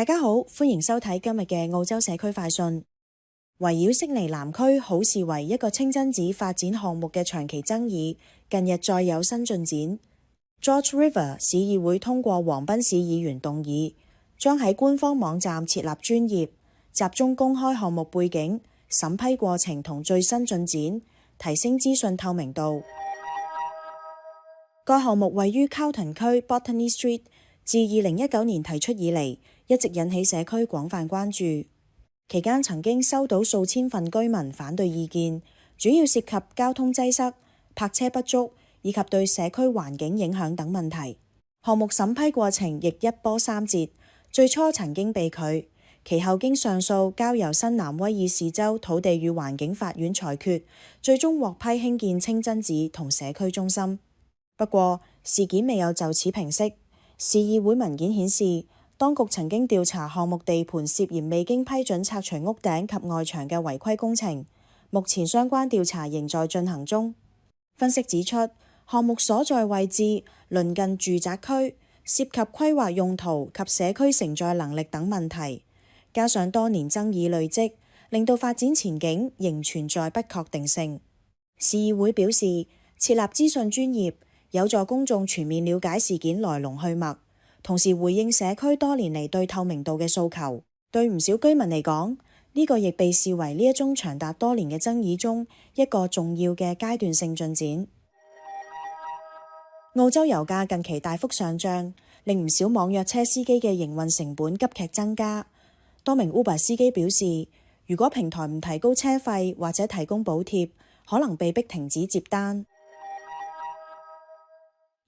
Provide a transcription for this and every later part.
大家好，歡迎收睇今日嘅澳洲社區快訊。圍繞悉尼南區好視為一個清真寺發展項目嘅長期爭議，近日再有新進展。George River 市議會通過黃賓市議員動議，將喺官方網站設立專頁，集中公開項目背景、審批過程同最新進展，提升資訊透明度。該項目位於 Carlton 區 Botany Street， 自2019年提出以嚟，一直引起社區廣泛關注。期間曾經收到數千份居民反對意見，主要涉及交通擠塞、泊車不足以及對社區環境影響等問題。項目審批過程亦一波三折，最初曾經被拒，其後經上訴交由新南威爾士州土地與環境法院裁決，最終獲批興建清真寺同社區中心。不過事件未有就此平息，市議會文件顯示，當局曾經調查項目地盤涉嫌未經批准拆除屋頂及外牆嘅違規工程，目前相關調查仍在進行中。分析指出，項目所在位置鄰近住宅區，涉及規劃用途及社區承載能力等問題，加上多年爭議累積，令到發展前景仍存在不確定性。市議會表示，設立資訊專頁有助公眾全面了解事件來龍去脈，同時回應社區多年嚟對透明度嘅訴求。對唔少居民嚟講，呢個亦被視為呢一宗長達多年嘅爭議中一個重要嘅階段性進展。澳洲油價近期大幅上漲，令唔少網約車司機嘅營運成本急劇增加。多名 Uber 司機表示，如果平台唔提高車費或者提供補貼，可能被逼停止接單。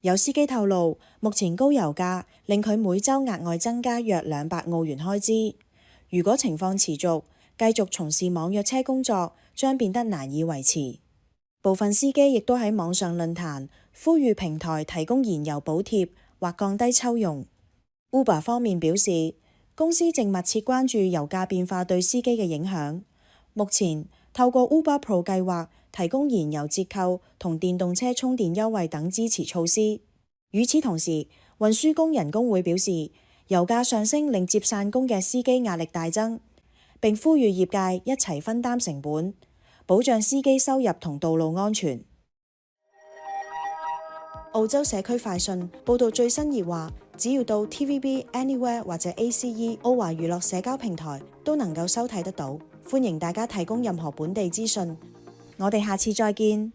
有司機透露，目前高油價令佢每週額外增加約200澳元開支。如果情況持續，繼續從事網約車工作將變得難以維持。部分司機亦都喺網上論壇呼籲平台提供燃油補貼或降低抽佣。Uber 方面表示，公司正密切關注油價變化對司機嘅影響。目前透過 Uber Pro 計劃提供燃油折扣同電動車充電優惠等支持措施。與此同時，運輸工人工會表示，油價上升令接散工嘅司機壓力大增，並呼籲業界一齊分擔成本，保障司機收入同道路安全。澳洲社區快訊報道最新熱話，只要到 TVB Anywhere 或者 ACE 澳華娛樂社交平台都能夠收睇得到。歡迎大家提供任何本地資訊。我哋下次再見。